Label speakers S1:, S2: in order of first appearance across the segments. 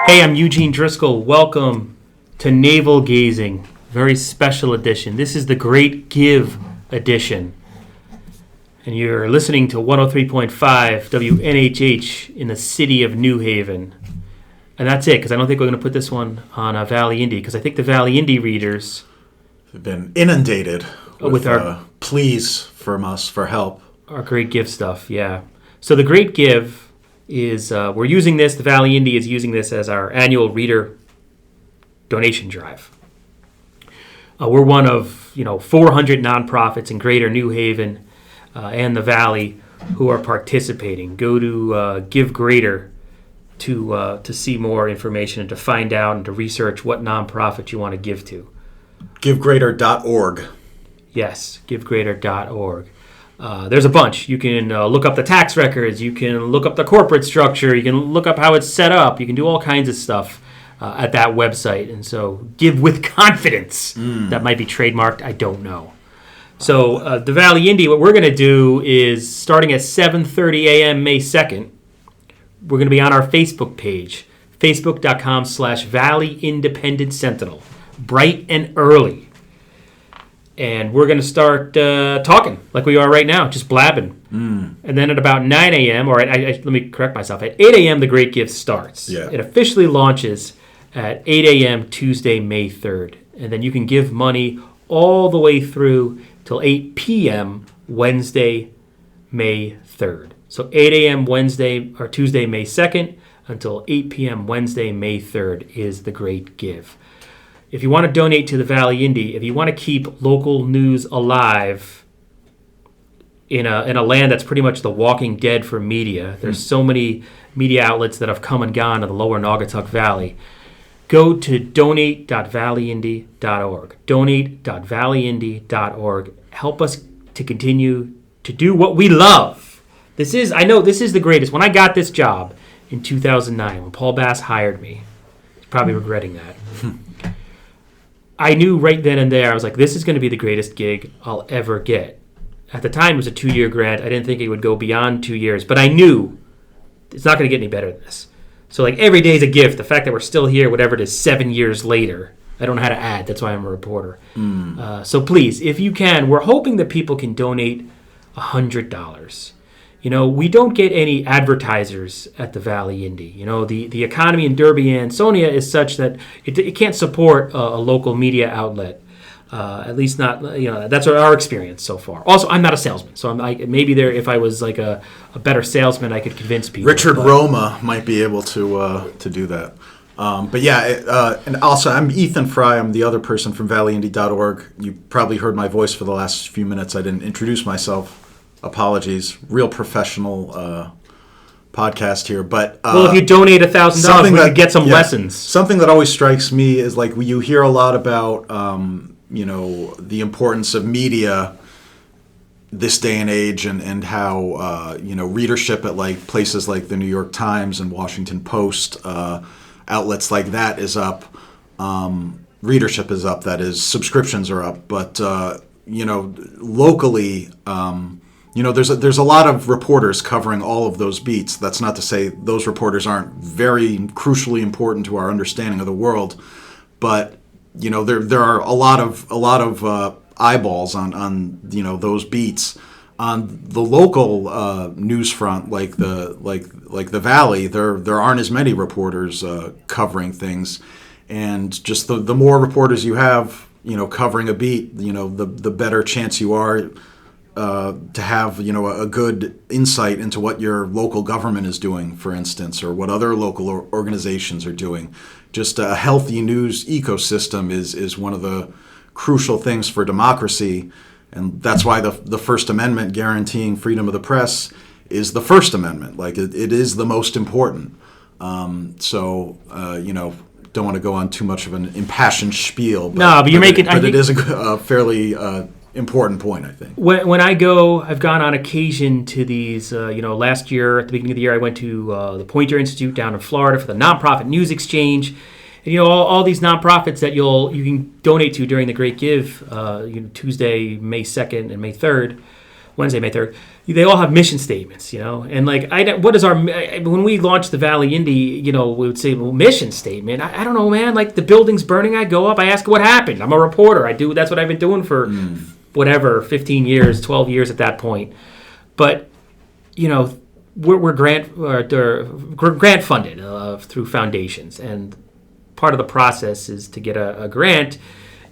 S1: Hey, I'm Eugene Driscoll. Welcome to Navel Gazing, very special edition. This is the Great Give edition. And you're listening to 103.5 WNHH in the city of New Haven. And that's it, because I don't think we're going to put this one on Valley Indy, because I think the Valley Indy readers
S2: have been inundated with
S1: our
S2: pleas from us for help.
S1: Our Great Give stuff, yeah. So the Great Give is, we're using this, the Valley Indy is using this as our annual reader donation drive. We're one of 400 nonprofits in Greater New Haven and the Valley who are participating. Go to Give Greater to see more information and to find out and to research what nonprofit you want to give to.
S2: GiveGreater.org.
S1: Yes, GiveGreater.org. There's a bunch. You can look up the tax records. You can look up the corporate structure. You can look up how it's set up. You can do all kinds of stuff at that website. And so give with confidence. That might be trademarked. I don't know. So the Valley Indy, what we're going to do is starting at 7:30 a.m. May 2nd, we're going to be on our Facebook page, facebook.com/Valley Independent Sentinel, bright and early. And we're going to start talking like we are right now, just blabbing. And then at about 9 a.m., or let me correct myself, at 8 a.m. the Great Gift starts.
S2: Yeah.
S1: It officially launches at 8 a.m. Tuesday, May 3rd. And then you can give money all the way through till 8 p.m. Wednesday, May 3rd. So 8 a.m. Wednesday or Tuesday, May 2nd until 8 p.m. Wednesday, May 3rd is the Great Give. If you want to donate to the Valley Indy, if you want to keep local news alive in a land that's pretty much the walking dead for media, there's so many media outlets that have come and gone in the lower Naugatuck Valley, go to donate.valleyindy.org. Donate.valleyindy.org. Help us to continue to do what we love. I know this is the greatest. When I got this job in 2009, when Paul Bass hired me, he's probably regretting that. I knew right then and there, I was like, this is going to be the greatest gig I'll ever get. At the time, it was a 2-year grant. I didn't think it would go beyond 2 years, but I knew it's not going to get any better than this. So like every day is a gift. The fact that we're still here, whatever it is, 7 years later, I don't know how to add. That's why I'm a reporter. So please, if you can, we're hoping that people can donate $100. We don't get any advertisers at the Valley Indy. The economy in Derby and Ansonia is such that it can't support a local media outlet. At least not, that's our experience so far. Also, I'm not a salesman, so maybe if I was like a better salesman, I could convince people.
S2: Richard Roma might be able to do that. But yeah, and also I'm Ethan Fry. I'm the other person from valleyindy.org. You probably heard my voice for the last few minutes. I didn't introduce myself. Apologies. Real professional podcast here. But
S1: well, if you donate $1,000, we could get some lessons.
S2: Something that always strikes me is like you hear a lot about the importance of media this day and age, and how readership at like places like the New York Times and Washington Post, outlets like that is up. Readership is up. That is, subscriptions are up. But locally. There's a lot of reporters covering all of those beats. That's not to say those reporters aren't very crucially important to our understanding of the world, but there are a lot of eyeballs on those beats. On the local news front, like the Valley, there aren't as many reporters covering things, and just the more reporters you have, covering a beat, the better chance you are. To have a good insight into what your local government is doing, for instance, or what other local organizations are doing. Just a healthy news ecosystem is one of the crucial things for democracy, and that's why the First Amendment guaranteeing freedom of the press is the First Amendment. Like it is the most important. Don't want to go on too much of an impassioned spiel. But it is a fairly important point, I think.
S1: When I've gone on occasion to these, last year, at the beginning of the year, I went to the Poynter Institute down in Florida for the Nonprofit News Exchange. And, all these nonprofits that you can donate to during the Great Give, Tuesday, May 2nd and May 3rd. Wednesday, May 3rd, they all have mission statements, and like, what is when we launched the Valley Indy, we would say, well, mission statement. I don't know, man, like the building's burning, I go up, I ask what happened. I'm a reporter. That's what I've been doing for whatever, 15 years, 12 years at that point. But, we're grant funded through foundations, and part of the process is to get a grant.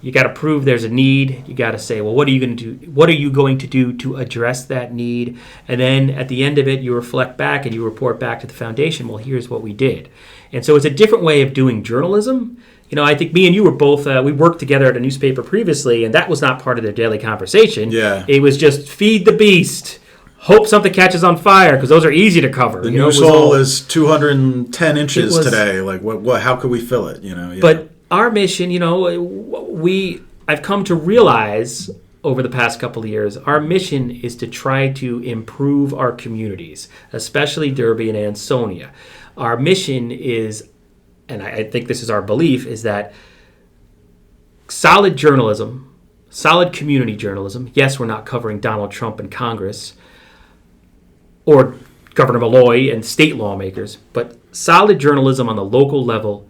S1: You got to prove there's a need. You got to say, well, what are you going to do? What are you going to do to address that need? And then at the end of it, you reflect back and you report back to the foundation. Well, here's what we did. And so it's a different way of doing journalism. I think me and you were both, we worked together at a newspaper previously, and that was not part of the daily conversation.
S2: Yeah.
S1: It was just feed the beast. Hope something catches on fire, because those are easy to cover.
S2: The news hole is 210 inches today. Like, what? How could we fill it?
S1: But our mission, I've come to realize over the past couple of years, our mission is to try to improve our communities, especially Derby and Ansonia. Our mission is, and I think this is our belief, is that solid journalism, solid community journalism. Yes, we're not covering Donald Trump in Congress or Governor Malloy and state lawmakers, but solid journalism on the local level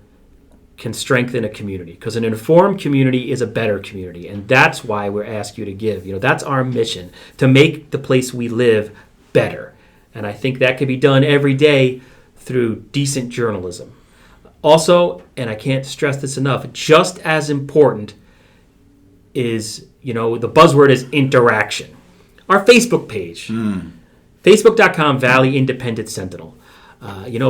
S1: can strengthen a community, because an informed community is a better community, and that's why we're asked you to give. That's our mission, to make the place we live better. And I think that can be done every day through decent journalism. Also, and I can't stress this enough, just as important is, the buzzword is interaction. Our Facebook page, Facebook.com Valley Independent Sentinel.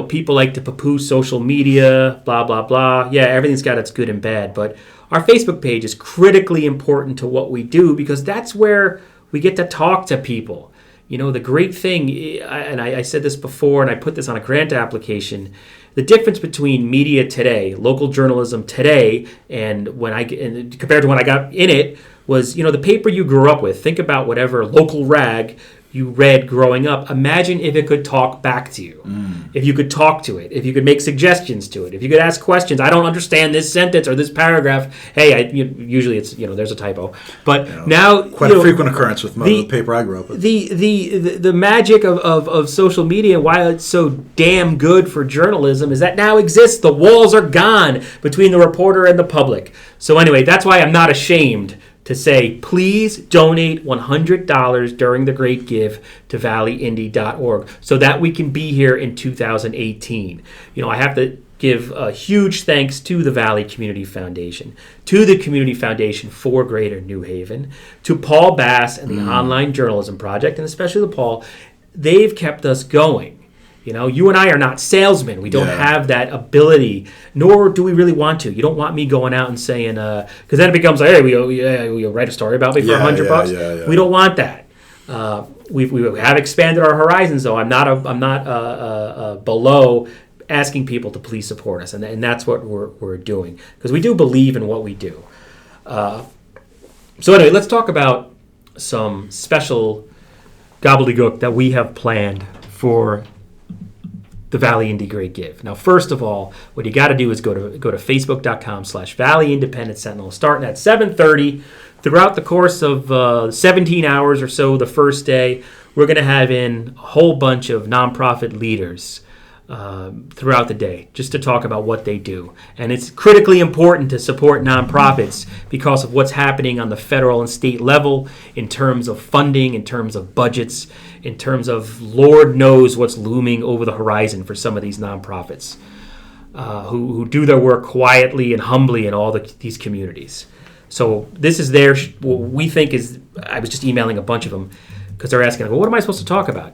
S1: People like to poo-poo social media, blah, blah, blah. Yeah, everything's got its good and bad. But our Facebook page is critically important to what we do, because that's where we get to talk to people. The great thing, and I said this before, and I put this on a grant application, the difference between media today, local journalism today, and compared to when I got in it, was, the paper you grew up with. Think about whatever local rag you read growing up. Imagine if it could talk back to you. If you could talk to it, if you could make suggestions to it, if you could ask questions. I don't understand this sentence or this paragraph. Hey, usually it's, there's a typo. But now,
S2: quite a frequent occurrence with the paper I grew up with.
S1: The magic of social media, why it's so damn good for journalism, is that now exists. The walls are gone between the reporter and the public. So anyway, that's why I'm not ashamed to say, please donate $100 during the Great Give to valleyindy.org, so that we can be here in 2018. I have to give a huge thanks to the Valley Community Foundation, to the Community Foundation for Greater New Haven, to Paul Bass and the Online Journalism Project, and especially to Paul. They've kept us going. You and I are not salesmen. We don't have that ability, nor do we really want to. You don't want me going out and saying, because then it becomes like, hey, will you write a story about me for $100?
S2: Yeah.
S1: We don't want that. We have expanded our horizons, though. I'm not below asking people to please support us, and that's what we're doing, because we do believe in what we do. So anyway, let's talk about some special gobbledygook that we have planned for the Valley Indy Great Give. Now, first of all, what you got to do is go to facebook.com/Valley Independent Sentinel, starting at 7:30. Throughout the course of 17 hours or so the first day, we're going to have in a whole bunch of nonprofit leaders throughout the day, just to talk about what they do. And it's critically important to support nonprofits because of what's happening on the federal and state level in terms of funding, in terms of budgets, in terms of Lord knows what's looming over the horizon for some of these nonprofits who do their work quietly and humbly in all these communities. So this is what we think is, I was just emailing a bunch of them, because they're asking, well, what am I supposed to talk about?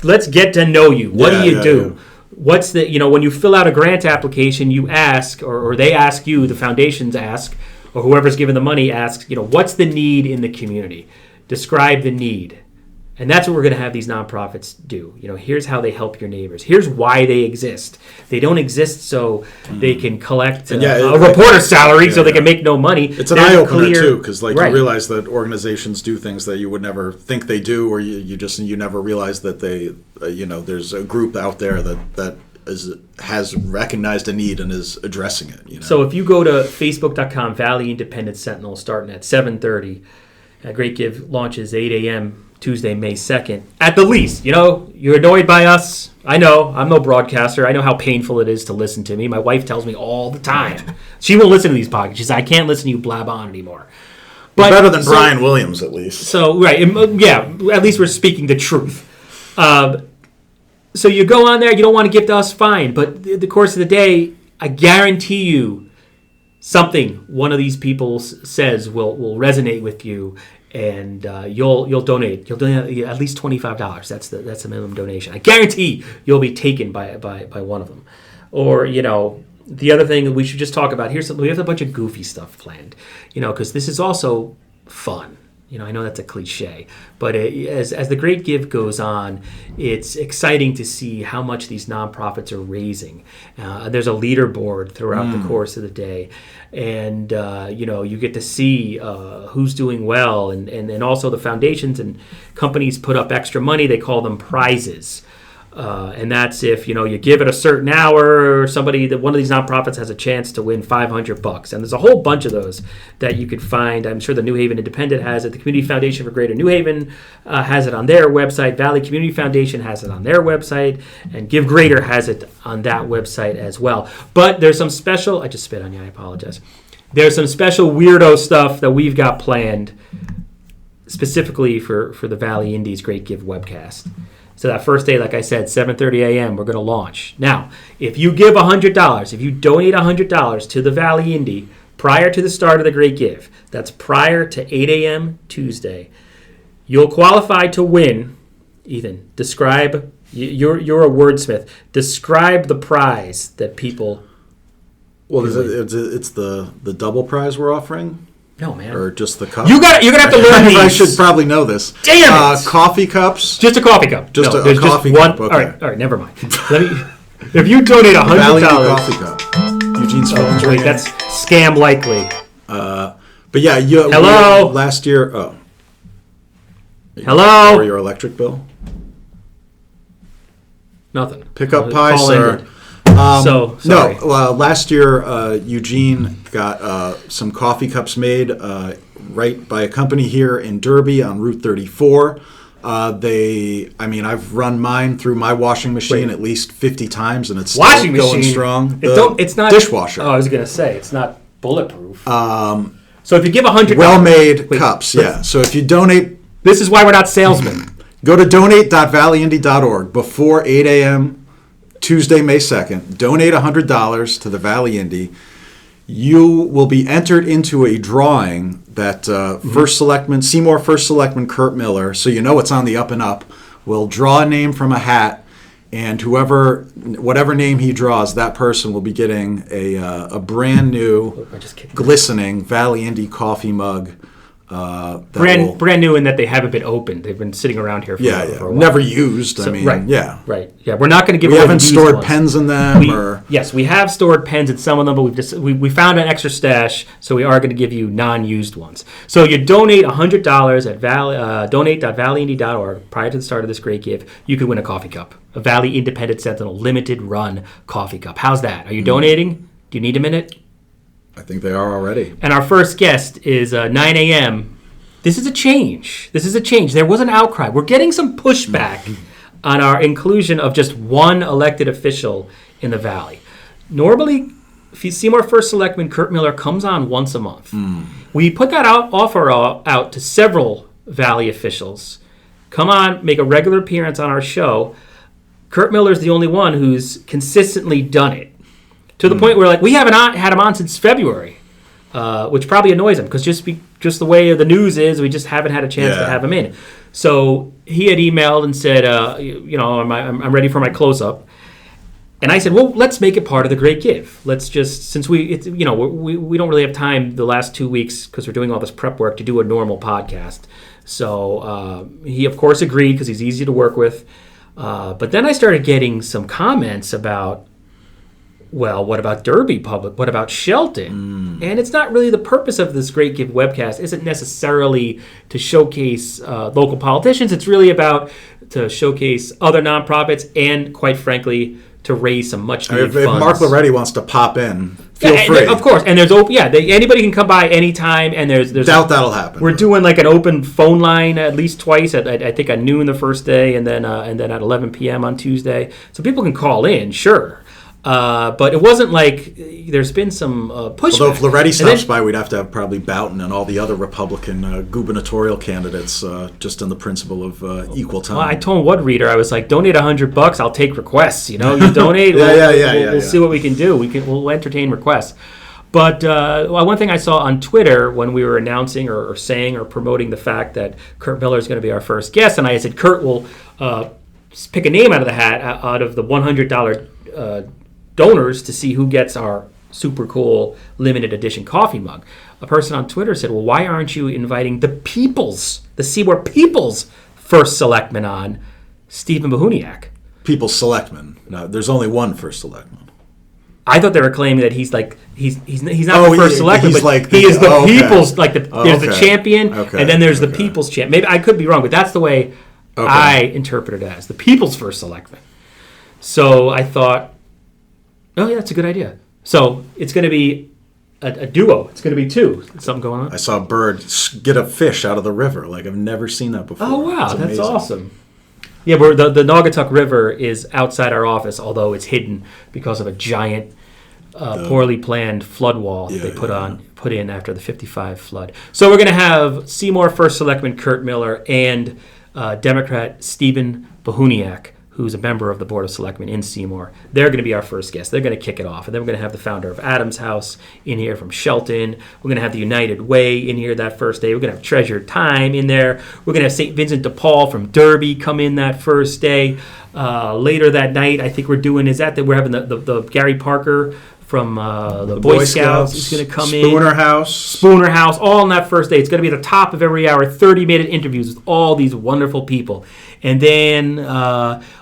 S1: Let's get to know you. What do you do? Yeah. What's when you fill out a grant application, you ask, or they ask you, the foundations ask, or whoever's given the money asks, what's the need in the community? Describe the need. And that's what we're going to have these nonprofits do. Here's how they help your neighbors. Here's why they exist. They don't exist so they can collect a reporter's salary so they can make no money.
S2: It's an eye-opener, too, because you realize that organizations do things that you would never think they do, or you never realize that they, there's a group out there that has recognized a need and is addressing it.
S1: So if you go to facebook.com Valley Independent Sentinel starting at 7:30, Great Give launches 8 a.m. Tuesday, May 2nd. At the least, you're annoyed by us. I know. I'm no broadcaster. I know how painful it is to listen to me. My wife tells me all the time. She won't listen to these podcasts. She says, I can't listen to you blab on anymore. But
S2: better than Brian Williams, at least.
S1: So, right. Yeah, at least we're speaking the truth. So you go on there. You don't want to give to us, fine. But the course of the day, I guarantee you something one of these people says will resonate with you. And you'll donate. You'll donate at least $25. That's the minimum donation. I guarantee you'll be taken by one of them. Or the other thing we should just talk about here. We have a bunch of goofy stuff planned. Because this is also fun. I know that's a cliche, but as the Great Give goes on, it's exciting to see how much these nonprofits are raising. There's a leaderboard throughout the course of the day, and you get to see who's doing well, and also the foundations and companies put up extra money. They call them prizes. And that's if you give it a certain hour, or one of these nonprofits has a chance to win $500. And there's a whole bunch of those that you could find. I'm sure the New Haven Independent has it. The Community Foundation for Greater New Haven has it on their website. Valley Community Foundation has it on their website, and Give Greater has it on that website as well. But there's some special. I just spit on you. I apologize. There's some special weirdo stuff that we've got planned specifically for the Valley Indy's Great Give webcast. So that first day, like I said, 7:30 a.m., we're going to launch. Now, if you give $100, if you donate $100 to the Valley Indy prior to the start of the Great Give, that's prior to 8 a.m. Tuesday, you'll qualify to win. Ethan, describe, you're a wordsmith. Describe the prize that people...
S2: Well, it's the double prize we're offering?
S1: No, man.
S2: Or just the cup?
S1: You're gonna have to learn these.
S2: I should probably know this.
S1: Damn it!
S2: Coffee cups.
S1: Just a coffee cup.
S2: Just a
S1: there's
S2: coffee
S1: just one,
S2: cup. Okay.
S1: All right, never mind. If you donate $100,
S2: Valley coffee cup. Eugene's phone's
S1: wait, that's scam likely.
S2: But yeah,
S1: hello.
S2: Last year. Oh.
S1: Hello.
S2: Or your electric bill.
S1: Nothing.
S2: Pickup pie, sir.
S1: Sorry.
S2: No, last year Eugene got some coffee cups made right by a company here in Derby on Route 34. I've run mine through my washing machine at least 50 times, and it's still going strong.
S1: It's not
S2: dishwasher.
S1: Oh, I was going to say it's not bulletproof. So if you give $100,
S2: well-made cups, yeah. So if you donate,
S1: this is why we're not salesmen.
S2: Go to donate.valleyindy.org before 8 a.m. Tuesday, May 2nd, donate $100 to the Valley Indy. You will be entered into a drawing that Seymour First Selectman Kurt Miller, so you know it's on the up and up, will draw a name from a hat, and whatever name he draws, that person will be getting a brand new, glistening Valley Indy coffee mug.
S1: Brand new in that they haven't been opened. They've been sitting around here for a while.
S2: Never used.
S1: Right. We're not going to give.
S2: We haven't stored pens in them.
S1: Yes, we have stored pens in some of them, but we found an extra stash, so we are going to give you non-used ones. So you donate $100 at donate.valleyindy.org prior to the start of this Great Give. You could win a coffee cup, a Valley Independent Sentinel limited run coffee cup. How's that? Are you donating? Do you need a minute?
S2: I think they are already.
S1: And our first guest is 9 a.m. This is a change. There was an outcry. We're getting some pushback on our inclusion of just one elected official in the Valley. Normally, Seymour First Selectman Kurt Miller comes on once a month. We put that offer out to several Valley officials. Come on, make a regular appearance on our show. Kurt Miller's the only one who's consistently done it. To the point where we haven't had him on since February, which probably annoys him because just the way the news is, we just haven't had a chance to have him in. So he had emailed and said, I'm ready for my close-up. And I said, well, let's make it part of the Great Give. Let's just, since we don't really have time the last 2 weeks because we're doing all this prep work to do a normal podcast. So he, of course, agreed because he's easy to work with. But then I started getting some comments about, well, what about Derby Public? What about Shelton? And it's not really the purpose of this Great Give webcast isn't necessarily to showcase local politicians. It's really about to showcase other nonprofits and, quite frankly, to raise some much
S2: If
S1: needed funds.
S2: Mark Loretti wants to pop in, feel free.
S1: Of course, and there's anybody can come by anytime, and there's
S2: doubt that'll happen.
S1: We're doing like an open phone line at least twice. I think at noon the first day, and then at 11 p.m. on Tuesday, so people can call in, sure. But it wasn't like there's been some pushback.
S2: Although if Loretti stops by, we'd have to have probably Boughton and all the other Republican gubernatorial candidates just on the principle of equal time.
S1: Well, I told one reader, I was like, donate $100, I'll take requests. You donate, we'll see what we can do. We'll entertain requests. But one thing I saw on Twitter when we were announcing or saying or promoting the fact that Kurt Miller is going to be our first guest, and I said Kurt will pick a name out of the hat out of the $100 donors to see who gets our super cool limited edition coffee mug. A person on Twitter said, well, why aren't you inviting the Seymour People's first selectman on, Stephen Bohuniak?
S2: People's selectman. No, there's only one first selectman.
S1: I thought they were claiming that he's not the first selectman, but he is the people's, there's the champion, and then there's the people's champion. Maybe I could be wrong, but that's the way I interpret it as, the people's first selectman. So I thought, oh, yeah, that's a good idea. So it's going to be a duo. It's going to be two. Something going on?
S2: I saw a bird get a fish out of the river. Like, I've never seen that before.
S1: Oh, wow. That's awesome. Yeah, the Naugatuck River is outside our office, although it's hidden because of a giant, poorly planned flood wall they put in after the 55 flood. So we're going to have Seymour First Selectman Kurt Miller and Democrat Stephen Bohuniak, who's a member of the Board of Selectmen in Seymour. They're going to be our first guest. They're going to kick it off. And then we're going to have the founder of Adams House in here from Shelton. We're going to have the United Way in here that first day. We're going to have Treasured Time in there. We're going to have St. Vincent de Paul from Derby come in that first day. Later that night, I think we're having the Gary Parker from the Boy Scouts is going to come in. Spooner House, all on that first day. It's going to be at the top of every hour, 30-minute interviews with all these wonderful people. And then,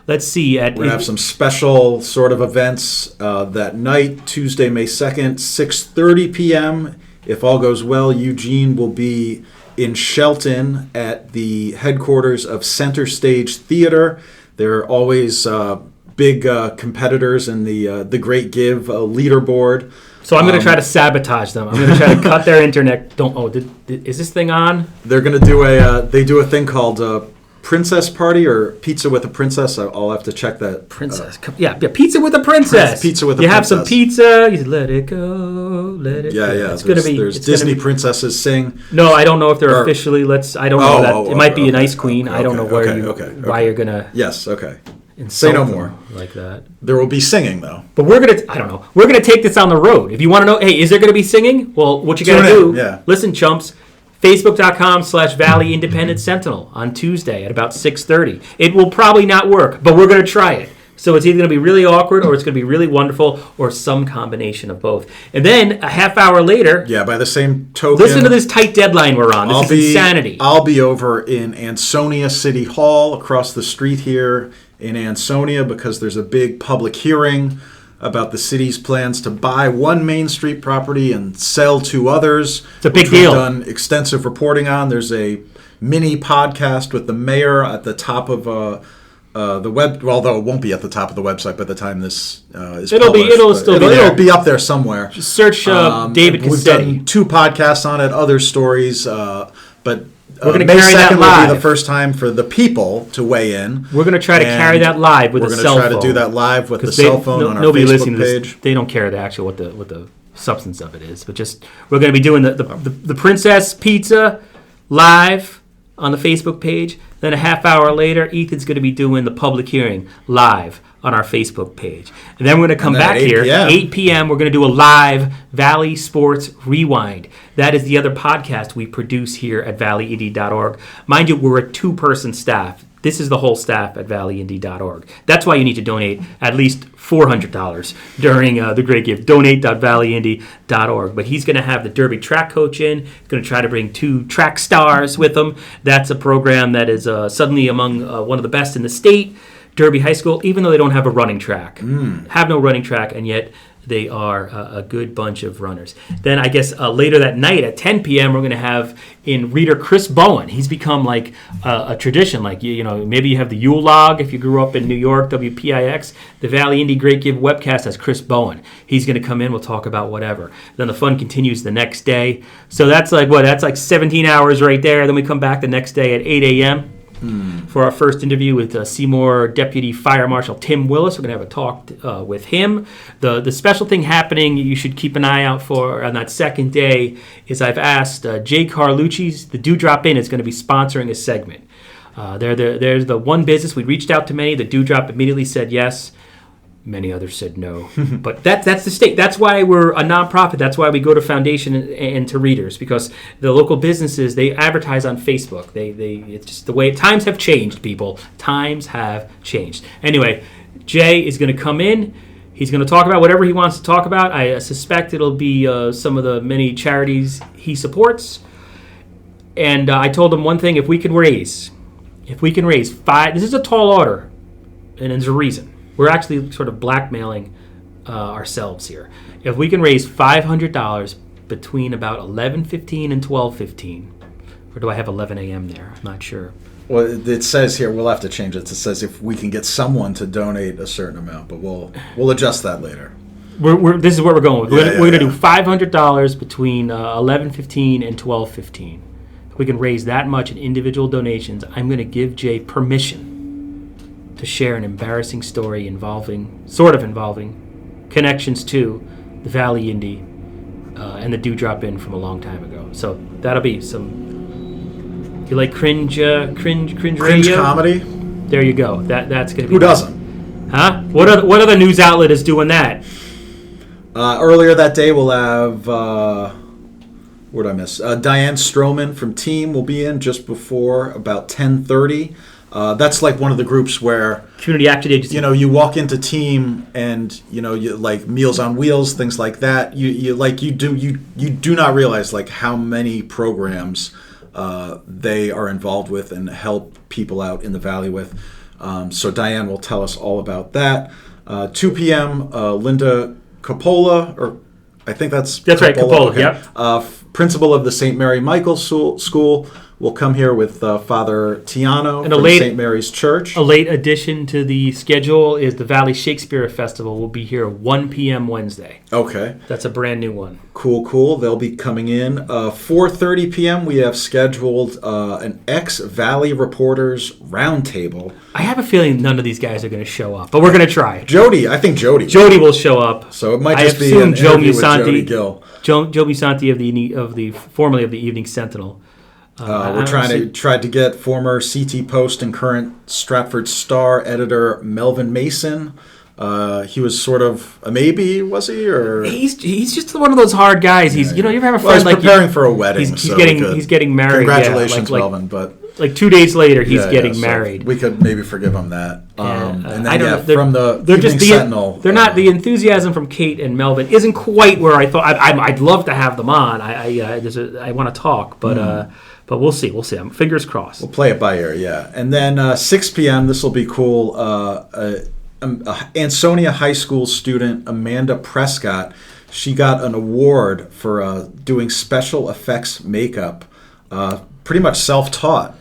S1: let's see.
S2: We're going to have some special sort of events that night, Tuesday, May 2nd, 6:30 p.m. If all goes well, Eugene will be in Shelton at the headquarters of Center Stage Theater. They're always big competitors in the Great Give leaderboard.
S1: So I'm going to try to sabotage them. I'm going to try to cut their internet. Is this thing on?
S2: They're going to do they do a thing called Princess Party or Pizza with a Princess. I'll have to check that.
S1: Princess. Pizza with a Princess.
S2: Pizza with a Princess.
S1: You have some pizza. You let it go. Let it go.
S2: Yeah. There's Disney princesses sing.
S1: No, I don't know if they're officially. I don't know that. It might be an Ice Queen. I don't know why you're going to.
S2: Yes, okay. Say no more.
S1: Like that.
S2: There will be singing, though.
S1: But we're going to, I don't know. We're going to take this on the road. If you want to know, hey, is there going to be singing? Well, what you got to do, listen, chumps, Facebook.com/Valley Independent Sentinel on Tuesday at about 6:30. It will probably not work, but we're going to try it. So it's either going to be really awkward or it's going to be really wonderful or some combination of both. And then a half hour later...
S2: Yeah, by the same token...
S1: Listen to this tight deadline we're on. This is insanity.
S2: I'll be over in Ansonia City Hall across the street here in Ansonia because there's a big public hearing about the city's plans to buy one Main Street property and sell two others.
S1: It's a big deal.
S2: We've done extensive reporting on. There's a mini podcast with the mayor at the top of the web. Well, although it won't be at the top of the website by the time this is published. It'll be up there somewhere.
S1: Just search David Cassetti.
S2: We've done 2 podcasts on it, other stories, but...
S1: We're going to carry that live.
S2: Will be the first time for the people to weigh in.
S1: We're going to try to carry that live with a cell phone.
S2: We're going to try to do that live with the cell phone on our Facebook page.
S1: They don't care what the substance of it is, but just we're going to be doing the Princess Pizza live on the Facebook page. Then a half hour later, Ethan's going to be doing the public hearing live on our Facebook page. And then we're going to come back here, 8 p.m., we're going to do a live Valley Sports Rewind. That is the other podcast we produce here at valleyindy.org. Mind you, we're a 2-person staff. This is the whole staff at valleyindy.org. That's why you need to donate at least $400 during the Great Gift. Donate.valleyindy.org. But he's going to have the Derby track coach in. He's going to try to bring 2 track stars with him. That's a program that is suddenly among one of the best in the state. Derby High School, even though they don't have a running track, have no running track, and yet They are a good bunch of runners. Then I guess later that night at 10 p.m. we're going to have in reader Chris Bowen. He's become like a tradition. Like you know, maybe you have the Yule Log if you grew up in New York, WPIX. The Valley Indy Great Give webcast has Chris Bowen. He's going to come in. We'll talk about whatever. Then the fun continues the next day. So that's like what? That's like 17 hours right there. Then we come back the next day at 8 a.m. For our first interview with Seymour Deputy Fire Marshal Tim Willis. We're going to have a talk with him. The special thing happening you should keep an eye out for on that second day is I've asked Jay Carlucci's The Dewdrop Inn is going to be sponsoring a segment. There's the one business. We reached out to many. The Dewdrop immediately said yes. Many others said no. But that's the state. That's why we're a nonprofit. That's why we go to foundation and to readers, because the local businesses, they advertise on Facebook. It's just the way times have changed, people. Times have changed. Anyway, Jay is going to come in. He's going to talk about whatever he wants to talk about. I suspect it'll be some of the many charities he supports. And I told him one thing, if we can raise five, this is a tall order, and there's a reason. We're actually sort of blackmailing ourselves here. If we can raise $500 between about 11:15 and 12:15, or do I have 11 a.m. there? I'm not sure.
S2: Well, it says here, we'll have to change it. It says if we can get someone to donate a certain amount, but we'll adjust that later.
S1: This is what we're going with. We're going to
S2: Yeah.
S1: do $500 between 11:15 and 12:15. If we can raise that much in individual donations, I'm going to give Jay permission to share an embarrassing story involving connections to the Valley Indy and the Dewdrop Inn from a long time ago. So that'll be some. You like cringe radio?
S2: Comedy?
S1: There you go. That's gonna be.
S2: Who doesn't?
S1: Huh? What other news outlet is doing that?
S2: Earlier that day, we'll have. What did I miss? Diane Stroman from Team will be in just before about 10:30. That's like one of the groups where
S1: Community Action Agency.
S2: you walk into Team and you like Meals on Wheels, things like that. You do not realize like how many programs they are involved with and help people out in the valley with. So Diane will tell us all about that. 2 p.m. Linda Coppola, or I think that's
S1: right, Coppola.
S2: Okay.
S1: Yep.
S2: Principal of the St. Mary Michael's School. We'll come here with Father Tiano from St. Mary's Church.
S1: A late addition to the schedule is the Valley Shakespeare Festival. Will be here 1 p.m. Wednesday.
S2: Okay.
S1: That's a brand new one.
S2: Cool. They'll be coming in. 4:30 p.m. we have scheduled an ex-Valley Reporters Roundtable.
S1: I have a feeling none of these guys are going to show up, but we're going to try.
S2: I think Jody.
S1: Jody will show up.
S2: So it might just be an
S1: Joe
S2: interview with
S1: Musanti,
S2: Jody Gill.
S1: Joe Musanti of the formerly of the Evening Sentinel.
S2: We're trying to get former CT Post and current Stratford Star editor Melvin Mason. He was sort of a maybe, was he? Or
S1: he's just one of those hard guys. He's you ever have a friend
S2: he's
S1: like
S2: preparing for a wedding.
S1: He's getting married.
S2: Congratulations, Melvin. But
S1: like 2 days later, he's getting married.
S2: So we could maybe forgive him that. And then
S1: I don't know,
S2: from the
S1: they're
S2: Evening
S1: just
S2: Sentinel.
S1: They're not the enthusiasm from Kate and Melvin isn't quite where I thought. I'd love to have them on. I want to talk, but we'll see. I'm fingers crossed.
S2: We'll play it by ear, yeah. And then 6 p.m. This will be cool. Ansonia High School student Amanda Prescott. She got an award for doing special effects makeup. Pretty much self-taught.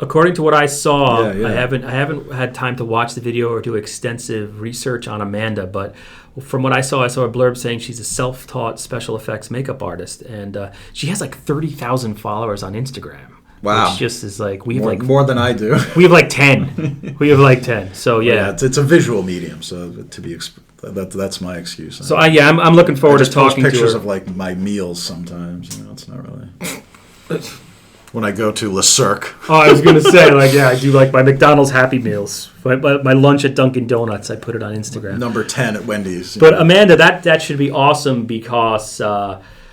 S1: According to what I saw,
S2: Yeah.
S1: I haven't had time to watch the video or do extensive research on Amanda, but from what I saw a blurb saying she's a self-taught special effects makeup artist, and she has like 30,000 followers on Instagram.
S2: Wow.
S1: Which just is like, we have
S2: more than I do.
S1: We have like 10. We have like 10. So yeah.
S2: It's a visual medium, so that's my excuse.
S1: So I'm looking forward to talking to her.
S2: Pictures of like my meals sometimes. It's not really. When I go to Le Cirque.
S1: Oh, I was going to say, I do like my McDonald's Happy Meals. My lunch at Dunkin' Donuts, I put it on Instagram.
S2: Number 10 at Wendy's.
S1: But Amanda, that should be awesome because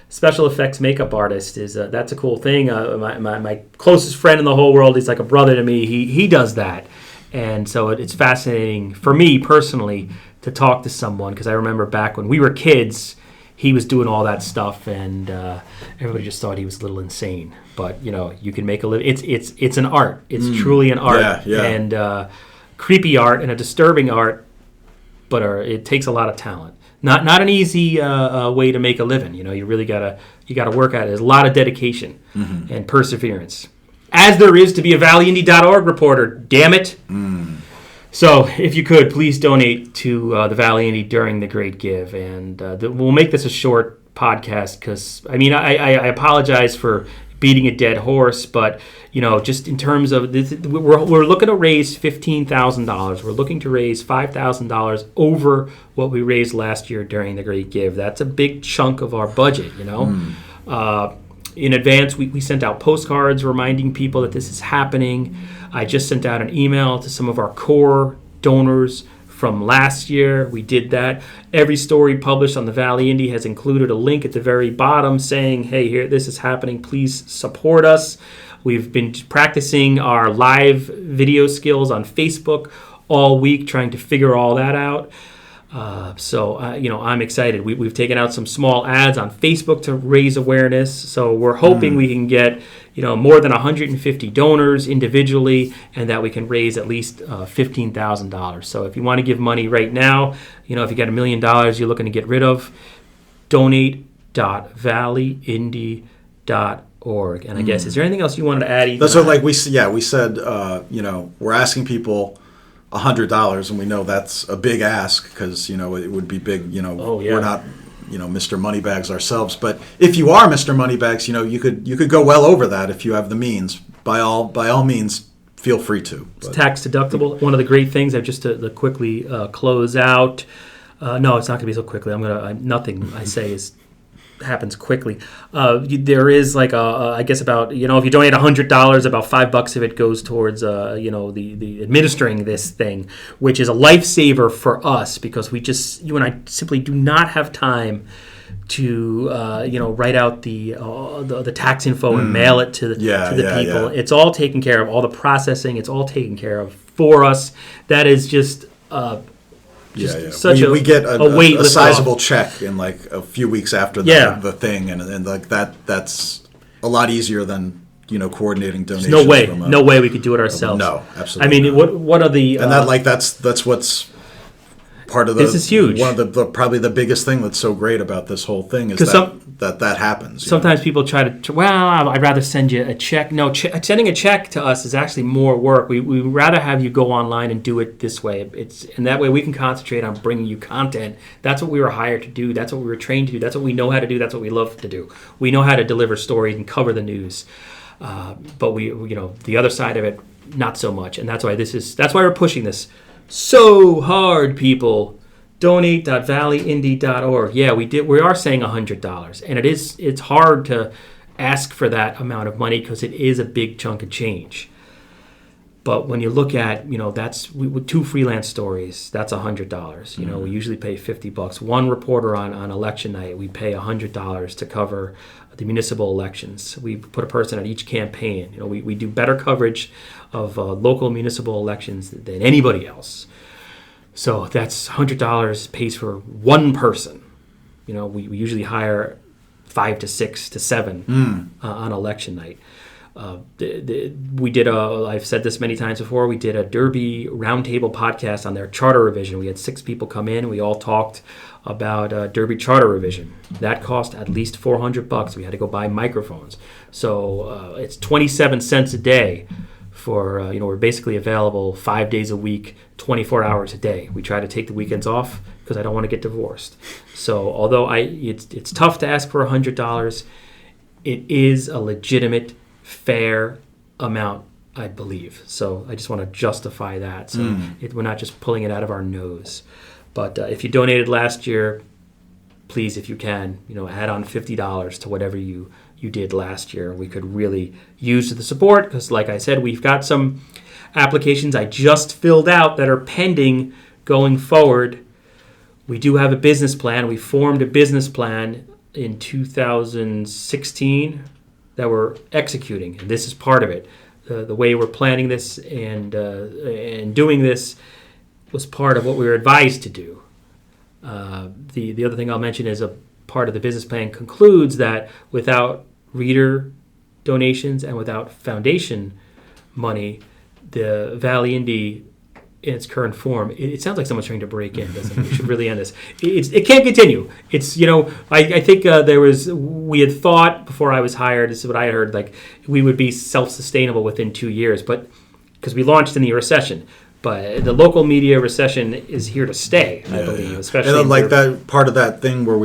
S1: special effects makeup artist that's a cool thing. My closest friend in the whole world, he's like a brother to me. He does that. And so it's fascinating for me personally to talk to someone because I remember back when we were kids, he was doing all that stuff, and everybody just thought he was a little insane. But you can make a living. It's an art. It's truly an art, and creepy art and a disturbing art. But it takes a lot of talent. Not an easy way to make a living. You really gotta work at it. There's a lot of dedication and perseverance, as there is to be a ValleyIndy.org reporter. Damn it! So if you could, please donate to the Valley Indy during the Great Give, and we'll make this a short podcast because I apologize for beating a dead horse, but just in terms of this, we're looking to raise $15,000. We're looking to raise $5,000 over what we raised last year during the Great Give. That's a big chunk of our budget. In advance, we sent out postcards reminding people that this is happening. I just sent out an email to some of our core donors from last year. We did that. Every story published on the Valley Indy has included a link at the very bottom saying, hey, here, this is happening. Please support us. We've been practicing our live video skills on Facebook all week, trying to figure all that out. So I'm excited. We've taken out some small ads on Facebook to raise awareness. So we're hoping we can get more than 150 donors individually, and that we can raise at least $15,000. So if you want to give money right now, if you got $1 million you're looking to get rid of, donate.valleyindy.org. And I guess, is there anything else you wanted to add, Ethan?
S2: That's what, we said, we're asking people $100, and we know that's a big ask because it would be big. We're not Mr. Moneybags ourselves, but if you are Mr. Moneybags, you could go well over that if you have the means. By all means, feel free to.
S1: It's tax deductible. One of the great things, just to quickly close out. No, it's not going to be so quickly. Nothing I say happens quickly. There is I guess about if you donate $100, about $5 of it goes towards the administering this thing, which is a lifesaver for us because you and I simply do not have time to write out the tax info and mail it to the people. Yeah. It's all taken care of. All the processing, it's all taken care of for us. That is just. We get a sizable check in a few weeks after the thing, and that's a lot easier than coordinating donations. No way we could do it ourselves.
S2: No, absolutely.
S1: What are the
S2: and that's what's part of
S1: this is huge.
S2: One of the probably the biggest thing that's so great about this whole thing is that happens.
S1: Sometimes people try to, I'd rather send you a check. No, sending a check to us is actually more work. We'd rather have you go online and do it this way. And that way we can concentrate on bringing you content. That's what we were hired to do. That's what we were trained to do. That's what we know how to do. That's what we love to do. We know how to deliver stories and cover the news. But we the other side of it, not so much. And that's why we're pushing this so hard, people. Donate.valleyindy.org. Yeah, we are saying $100, and it's hard to ask for that amount of money because it is a big chunk of change. But when you look at with 2 freelance stories, that's $100. We usually pay $50. One reporter on election night, we pay $100 to cover the municipal elections. We put a person on each campaign. We do better coverage of local municipal elections than anybody else. So that's $100 pays for one person. We usually hire 5 to 6 to 7 on election night. We did I've said this many times before, we did a Derby roundtable podcast on their charter revision. We had 6 people come in. We all talked about Derby charter revision. That cost at least $400. We had to go buy microphones. So it's 27 cents a day. For we're basically available 5 days a week, 24 hours a day. We try to take the weekends off because I don't want to get divorced. So although it's tough to ask for $100, it is a legitimate, fair amount, I believe. So I just want to justify that. So we're not just pulling it out of our nose. But if you donated last year, please, if you can, add on $50 to whatever you did last year. We could really use the support because, like I said, we've got some applications I just filled out that are pending going forward. We do have a business plan. We formed a business plan in 2016 that we're executing, and this is part of it. The way we're planning this and doing this was part of what we were advised to do. The other thing I'll mention is a part of the business plan concludes that without reader donations and without foundation money, the Valley Indy in its current form, it sounds like someone's trying to break in, doesn't it? We should really end this. It can't continue. It's, I think we had thought before I was hired, this is what I heard, like we would be self-sustainable within 2 years, but because we launched in the recession. But the local media recession is here to stay, I believe, especially.
S2: And like that part of that thing where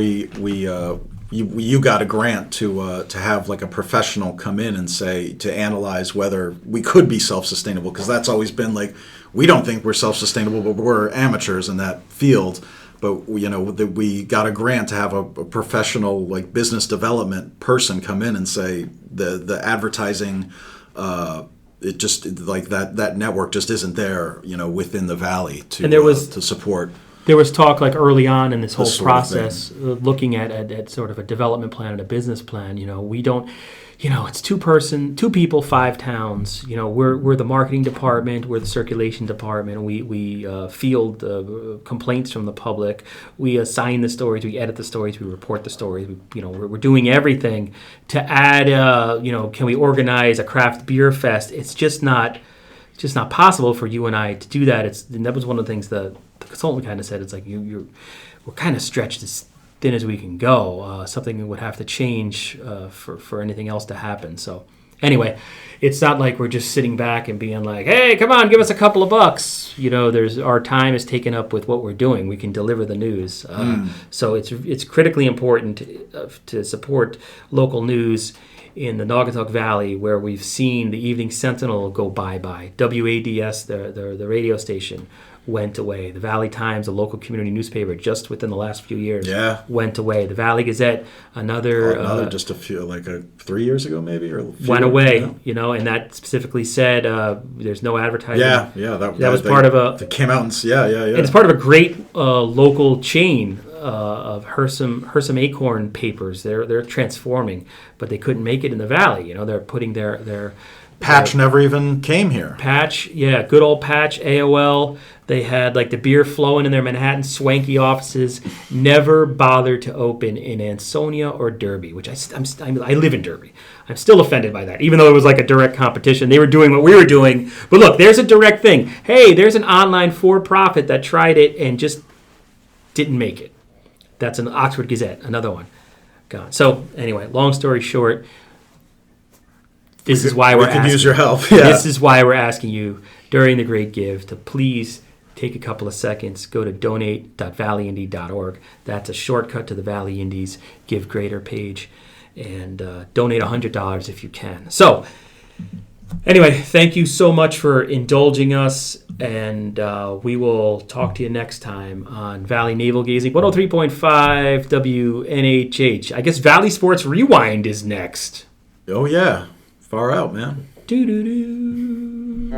S2: you got a grant to have like a professional come in and say to analyze whether we could be self-sustainable, because that's always been like, we don't think we're self-sustainable, but we're amateurs in that field. But we got a grant to have a professional like business development person come in and say the advertising. It just like that network just isn't there, within the valley to support.
S1: There was talk like early on in this whole process, looking at sort of a development plan and a business plan. We don't, it's 2 people, 5 towns. We're the marketing department, we're the circulation department. We field complaints from the public. We assign the stories, we edit the stories, we report the stories. We're doing everything to add. Can we organize a craft beer fest? It's just not possible for you and I to do that. And that was one of the things the consultant kind of said. It's like we're kind of stretched as thin as we can go. Something would have to change for anything else to happen. So anyway, it's not like we're just sitting back and being like, hey, come on, give us a couple of bucks. Our time is taken up with what we're doing. We can deliver the news. So it's critically important to support local news in the Naugatuck Valley, where we've seen the Evening Sentinel go bye-bye. WADS, the radio station, went away. The Valley Times, a local community newspaper, just within the last few years, went away. The Valley Gazette, another
S2: just a few, 3 years ago maybe, or
S1: went away. And that specifically said there's no advertising.
S2: That
S1: was part of a.
S2: That came out and
S1: And it's part of a great local chain of Hersom Acorn papers. They're transforming, but they couldn't make it in the Valley. They're putting their
S2: Patch never even came here.
S1: Patch, good old Patch, AOL. They had like the beer flowing in their Manhattan swanky offices. Never bothered to open in Ansonia or Derby, which I live in Derby. I'm still offended by that, even though it was like a direct competition. They were doing what we were doing. But look, there's a direct thing. Hey, there's an online for-profit that tried it and just didn't make it. That's an Oxford Gazette, another one. Gone. So anyway, long story short, this is why we could
S2: use your help.
S1: This is why we're asking you during the Great Give to please take a couple of seconds, go to donate.valleyindy.org. That's a shortcut to the Valley Indies Give Greater page, and donate $100 if you can. So anyway, thank you so much for indulging us, and we will talk to you next time on Valley Navel Gazing, 103.5 WNHH. I guess Valley Sports Rewind is next.
S2: Oh, yeah. Far out, man.
S1: Do-do-do.